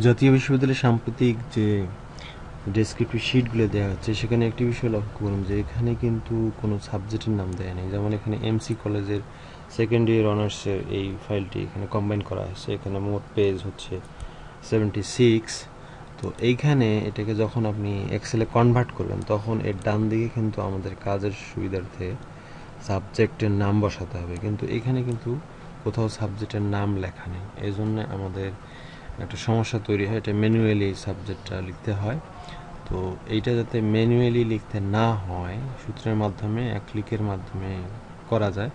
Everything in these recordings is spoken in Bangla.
জাতীয় বিশ্ববিদ্যালয়ের সাম্প্রতিক যে ডেসক্রিপটিভ শিটগুলো দেওয়া হচ্ছে সেখানে একটি বিষয় লক্ষ্য করুন যে এখানে কিন্তু কোনো সাবজেক্টের নাম দেয়া নেই। যেমন এখানে এমসি কলেজের সেকেন্ড ইয়ার অনার্সের এই ফাইলটি এখানে কম্বাইন করা হয়েছে। এখানে মোট পেজ হচ্ছে 76। তো এইখানে এটাকে যখন আপনি এক্সেলে কনভার্ট করবেন তখন এর ডান দিকে কিন্তু আমাদের কাজের সুবিধার্থে সাবজেক্টের নাম বসাতে হবে, কিন্তু এখানে কিন্তু কোথাও সাবজেক্টের নাম লেখা নেই। এই জন্য আমাদের একটা সমস্যা তৈরি হয়, এটা ম্যানুয়ালি সাবজেক্টটা লিখতে হয়। তো এইটা যাতে ম্যানুয়ালি লিখতে না হয় সূত্রের মাধ্যমে এক ক্লিকের মাধ্যমে করা যায়,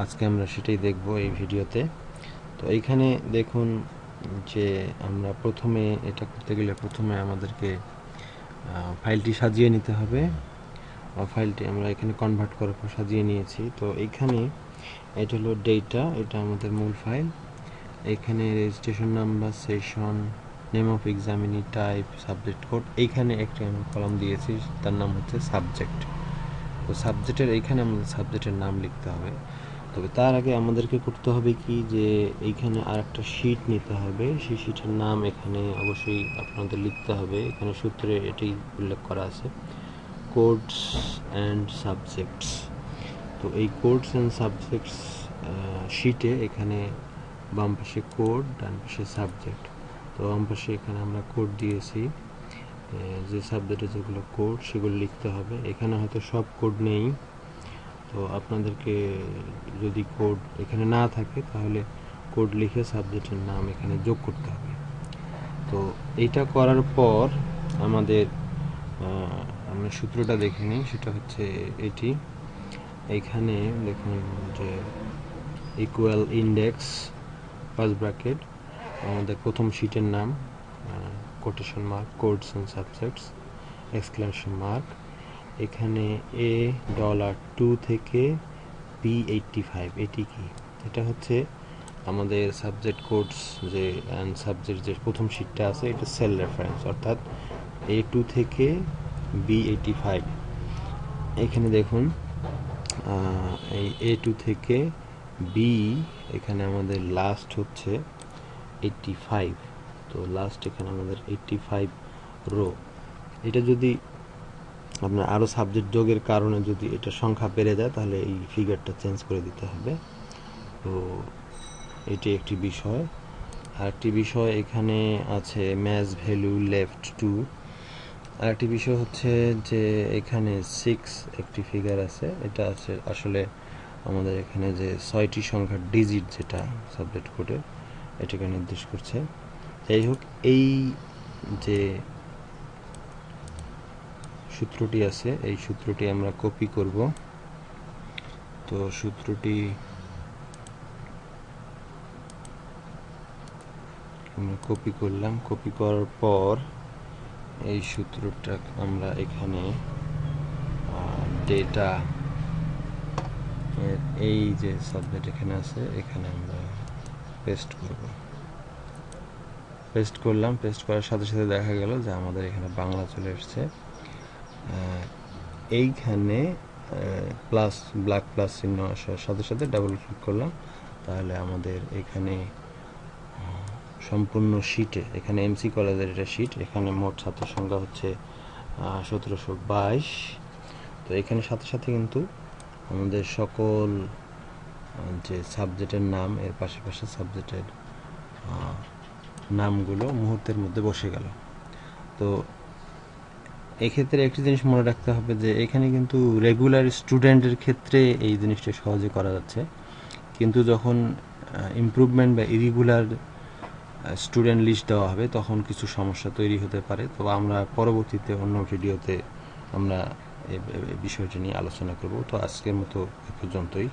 আজকে আমরা সেটাই দেখব এই ভিডিওতে। তো এইখানে দেখুন যে আমরা প্রথমে এটা করতে গেলে প্রথমে আমাদেরকে ফাইলটি সাজিয়ে নিতে হবে। ফাইলটি আমরা এখানে কনভার্ট করার পর সাজিয়ে নিয়েছি। তো এইখানে এটা হলো ডেটা, এটা আমাদের মূল ফাইল। এখানে registration number, session, name of examinee, type, subject code, এইখানে একটি আমি কলাম দিয়েছি, তার নাম হচ্ছে সাবজেক্ট। তো সাবজেক্টের এইখানে আমাদের সাবজেক্টের নাম লিখতে হবে। তবে তার আগে আমাদেরকে করতে হবে কি যে এইখানে আর একটা শিট নিতে হবে, সেই শিটের নাম এখানে অবশ্যই আপনাদের লিখতে হবে। এখানে সূত্রে এটি উল্লেখ করা আছে, কোডস অ্যান্ড সাবজেক্টস। তো এই কোডস অ্যান্ড সাবজেক্টস শিটে এখানে বাম পাশে কোড, ডান পাশে সাবজেক্ট। তো বাম পাশে এখানে আমরা কোড দিয়েছি, যে সাবজেক্টে যেগুলো কোড সেগুলো লিখতে হবে। এখানে হয়তো সব কোড নেই, তো আপনাদেরকে যদি কোড এখানে না থাকে তাহলে কোড লিখে সাবজেক্টের নাম এখানে যোগ করতে হবে। তো এইটা করার পর আমাদের আমরা সূত্রটা দেখে নিই, সেটা হচ্ছে এটি। এইখানে দেখুন যে ইকুয়াল ইন্ডেক্স ফার্স্ট ব্র্যাকেট আমাদের প্রথম শিটের নাম, quotation mark, codes and subjects, exclamation mark. এখানে $2 থেকে B85, এটি কি? এটা হচ্ছে আমাদের সাবজেক্ট কোডস যে অ্যান্ড সাবজেক্ট যে প্রথম শিটটা আছে, এটা সেল রেফারেন্স, অর্থাৎ A2 থেকে B85। এখানে দেখুন এই A2 থেকে B, এখানে আমাদের লাস্ট হচ্ছে 85। তো লাস্ট এখানে আমাদের 85 রো। এটা যদি আপনার আরও সাবজেক্ট যোগের কারণে যদি এটা সংখ্যা বেড়ে যায় তাহলে এই ফিগারটা চেঞ্জ করে দিতে হবে। তো এটি একটি বিষয়। আরেকটি বিষয় এখানে আছে ম্যাচ ভ্যালু লেফট টু। আরেকটি বিষয় হচ্ছে যে এখানে 6 একটি ফিগার আছে, এটা আছে আসলে আমাদের এখানে যে 6টি সংখ্যার ডিজিট যেটা সাবজেক্ট কোডে এটাকে নির্দেশ করছে। যাই হোক, এই যে সূত্রটি আছে এই সূত্রটি আমরা কপি করব। তো সূত্রটি আমরা কপি করলাম। কপি করার পর এই সূত্রটা আমরা এখানে ডেটা এই যে সাবজেক্ট এখানে আছে এখানে আমরা পেস্ট করব। পেস্ট করলাম। পেস্ট করার সাথে সাথে দেখা গেল যে আমাদের এখানে বাংলা চলে এসছে। এইখানে প্লাস ব্ল্যাক প্লাস চিহ্ন আসার সাথে সাথে ডাবল ক্লিক করলাম, তাহলে আমাদের এখানে সম্পূর্ণ শিটে, এখানে এমসি কলেজের এটা শিট, এখানে মোট ছাত্র সংখ্যা হচ্ছে 1722। তো এখানে সাথে সাথে কিন্তু আমাদের সকল যে সাবজেক্টের নাম এর পাশে পাশে সাবজেক্টের নামগুলো মুহূর্তের মধ্যে বসে গেল। তো এক্ষেত্রে একটি জিনিস মনে রাখতে হবে যে এখানে কিন্তু রেগুলার স্টুডেন্টের ক্ষেত্রে এই জিনিসটা সহজে করা যাচ্ছে, কিন্তু যখন ইমপ্রুভমেন্ট বা ইরেগুলার স্টুডেন্ট লিস্ট দেওয়া হবে তখন কিছু সমস্যা তৈরি হতে পারে। তো আমরা পরবর্তীতে অন্য ভিডিওতে আমরা এই বিষয়টি নিয়ে আলোচনা করব। তো আজকের মতো এ পর্যন্তই।